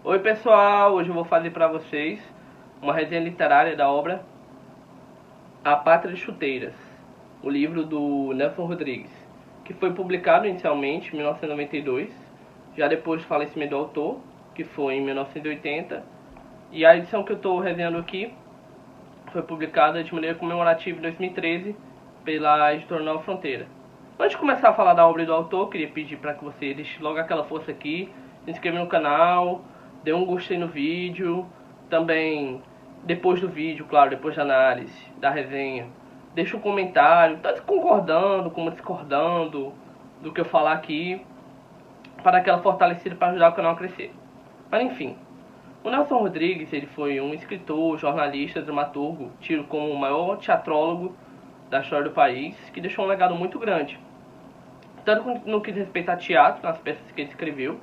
Oi pessoal, hoje eu vou fazer para vocês uma resenha literária da obra A Pátria de Chuteiras, o livro do Nelson Rodrigues, que foi publicado inicialmente em 1992, já depois do falecimento do autor, que foi em 1980, e a edição que eu estou resenhando aqui foi publicada de maneira comemorativa em 2013 pela editora Nova Fronteira. Antes de começar a falar da obra do autor, queria pedir para que você deixe logo aquela força aqui, se inscreva no canal, dê um gostei no vídeo, também depois do vídeo, claro, depois da análise, da resenha, deixa um comentário, tanto concordando como discordando do que eu falar aqui, para dar aquela fortalecida para ajudar o canal a crescer. Mas enfim, o Nelson Rodrigues ele foi um escritor, jornalista, dramaturgo, tido como o maior teatrólogo da história do país, que deixou um legado muito grande, tanto no que diz respeito a teatro, nas peças que ele escreveu,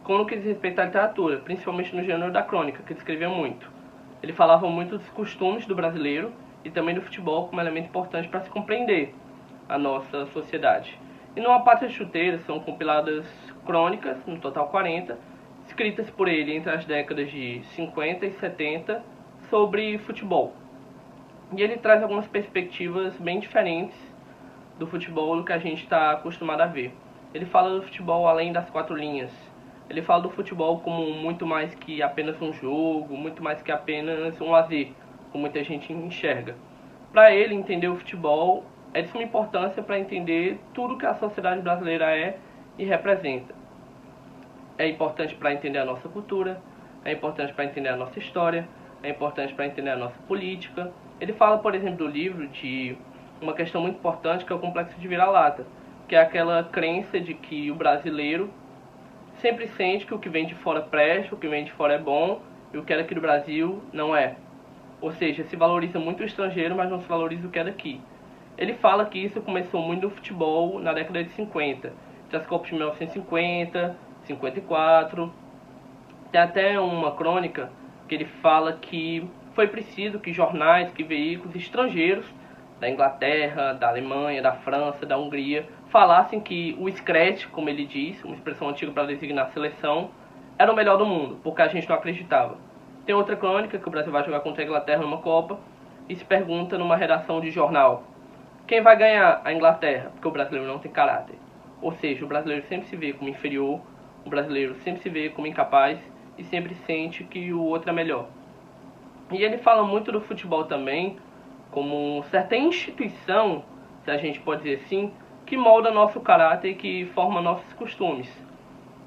como no que diz respeito à literatura, principalmente no gênero da crônica, que ele escrevia muito. Ele falava muito dos costumes do brasileiro e também do futebol como elemento importante para se compreender a nossa sociedade. E no A Pátria de Chuteiras são compiladas crônicas, no total 40, escritas por ele entre as décadas de 50 e 70 sobre futebol. E ele traz algumas perspectivas bem diferentes do futebol do que a gente está acostumado a ver. Ele fala do futebol além das quatro linhas. Ele fala do futebol como muito mais que apenas um jogo, muito mais que apenas um lazer, como muita gente enxerga. Para ele, entender o futebol é de suma importância para entender tudo que a sociedade brasileira é e representa. É importante para entender a nossa cultura, é importante para entender a nossa história, é importante para entender a nossa política. Ele fala, por exemplo, do livro de uma questão muito importante que é o complexo de vira-lata, que é aquela crença de que o brasileiro sempre sente que o que vem de fora presta, o que vem de fora é bom, e o que é daqui do Brasil não é. Ou seja, se valoriza muito o estrangeiro, mas não se valoriza o que é daqui. Ele fala que isso começou muito no futebol na década de 50, das Copas de 1950, 54. Tem até uma crônica que ele fala que foi preciso que jornais, que veículos estrangeiros da Inglaterra, da Alemanha, da França, da Hungria, falassem que o Scratch, como ele diz, uma expressão antiga para designar a seleção, era o melhor do mundo, porque a gente não acreditava. Tem outra crônica que o Brasil vai jogar contra a Inglaterra numa Copa e se pergunta numa redação de jornal: quem vai ganhar? A Inglaterra, porque o brasileiro não tem caráter. Ou seja, o brasileiro sempre se vê como inferior, o brasileiro sempre se vê como incapaz e sempre sente que o outro é melhor. E ele fala muito do futebol também como certa instituição, se a gente pode dizer assim, que molda nosso caráter e que forma nossos costumes.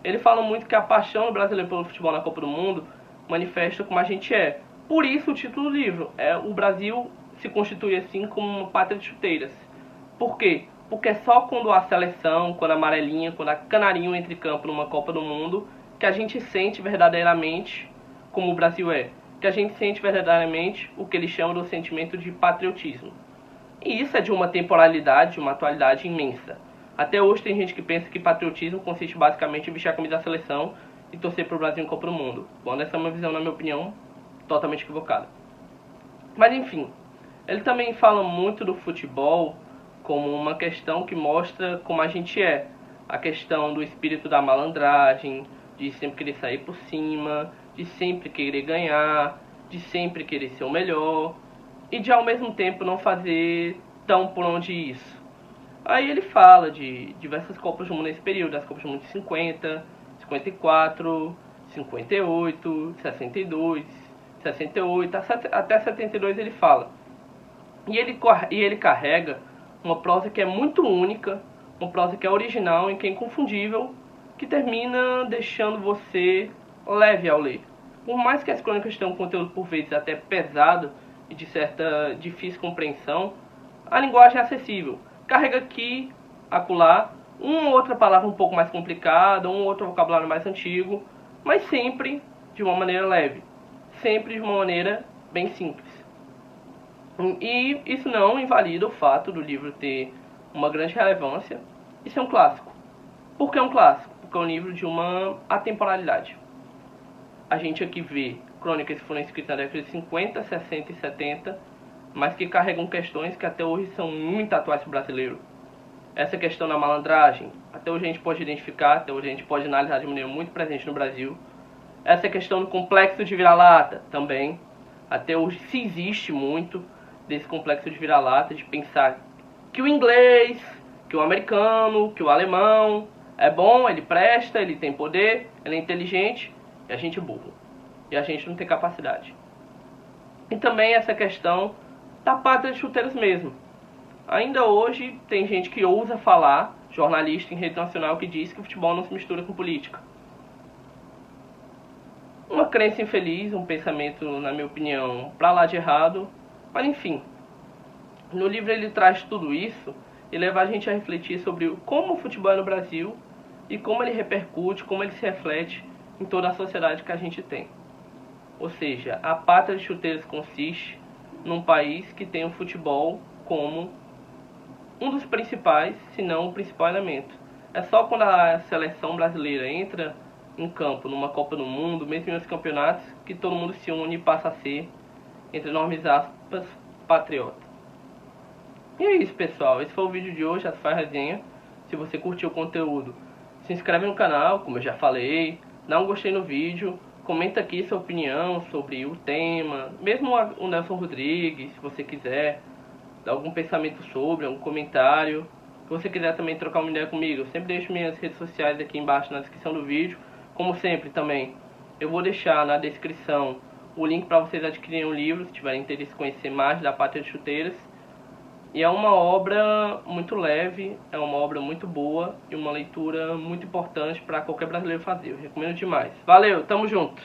Ele fala muito que a paixão do brasileiro pelo futebol na Copa do Mundo manifesta como a gente é. Por isso o título do livro é O Brasil se constitui assim como uma pátria de chuteiras. Por quê? Porque é só quando a seleção, quando a amarelinha, quando a canarinho entra em campo numa Copa do Mundo que a gente sente verdadeiramente como o Brasil é. Que a gente sente verdadeiramente o que ele chama do sentimento de patriotismo. E isso é de uma temporalidade, de uma atualidade imensa. Até hoje tem gente que pensa que patriotismo consiste basicamente em vestir a camisa da seleção e torcer para o Brasil em Copa do Mundo. Bom, essa é uma visão, na minha opinião, totalmente equivocada. Mas enfim, ele também fala muito do futebol como uma questão que mostra como a gente é. A questão do espírito da malandragem, de sempre querer sair por cima, de sempre querer ganhar, de sempre querer ser o melhor e de ao mesmo tempo não fazer tão por onde isso. Aí ele fala de diversas Copas do Mundo nesse período, das Copas do Mundo de 50, 54, 58, 62, 68, até 72 ele fala. E ele carrega uma prosa que é muito única, uma prosa que é original e que é inconfundível, que termina deixando você leve ao ler. Por mais que as crônicas tenham um conteúdo por vezes até pesado e de certa difícil compreensão, a linguagem é acessível. Carrega aqui, acolá, uma ou outra palavra um pouco mais complicada, um ou outro vocabulário mais antigo, mas sempre de uma maneira leve, sempre de uma maneira bem simples. E isso não invalida o fato do livro ter uma grande relevância e ser um clássico. Por que um clássico? Porque é um livro de uma atemporalidade. A gente aqui vê crônicas que foram escritas na década de 50, 60 e 70, mas que carregam questões que até hoje são muito atuais para o brasileiro. Essa questão da malandragem, até hoje a gente pode identificar, até hoje a gente pode analisar de maneira muito presente no Brasil. Essa questão do complexo de vira-lata também. Até hoje se existe muito desse complexo de vira-lata, de pensar que o inglês, que o americano, que o alemão é bom, ele presta, ele tem poder, ele é inteligente, e a gente é burro. E a gente não tem capacidade. E também essa questão da pátria de chuteiros mesmo. Ainda hoje tem gente que ousa falar, jornalista em rede nacional, que diz que o futebol não se mistura com política. Uma crença infeliz, um pensamento, na minha opinião, pra lá de errado. Mas enfim, no livro ele traz tudo isso e leva a gente a refletir sobre como o futebol é no Brasil e como ele repercute, como ele se reflete em toda a sociedade que a gente tem. Ou seja, a pátria de chuteiros consiste num país que tem o futebol como um dos principais, se não o principal elemento. É só quando a seleção brasileira entra em campo numa Copa do Mundo, mesmo em outros campeonatos, que todo mundo se une e passa a ser, entre enormes aspas, patriota. E é isso, pessoal. Esse foi o vídeo de hoje, essa foi a resenha. Se você curtiu o conteúdo, se inscreve no canal, como eu já falei, dá um gostei no vídeo, comenta aqui sua opinião sobre o tema, mesmo o Nelson Rodrigues, se você quiser, dar algum pensamento sobre, algum comentário. Se você quiser também trocar uma ideia comigo, eu sempre deixo minhas redes sociais aqui embaixo na descrição do vídeo. Como sempre também, eu vou deixar na descrição o link para vocês adquirirem o livro, se tiverem interesse em conhecer mais da Pátria de Chuteiras. E é uma obra muito leve, é uma obra muito boa e uma leitura muito importante para qualquer brasileiro fazer. Eu recomendo demais. Valeu, tamo junto!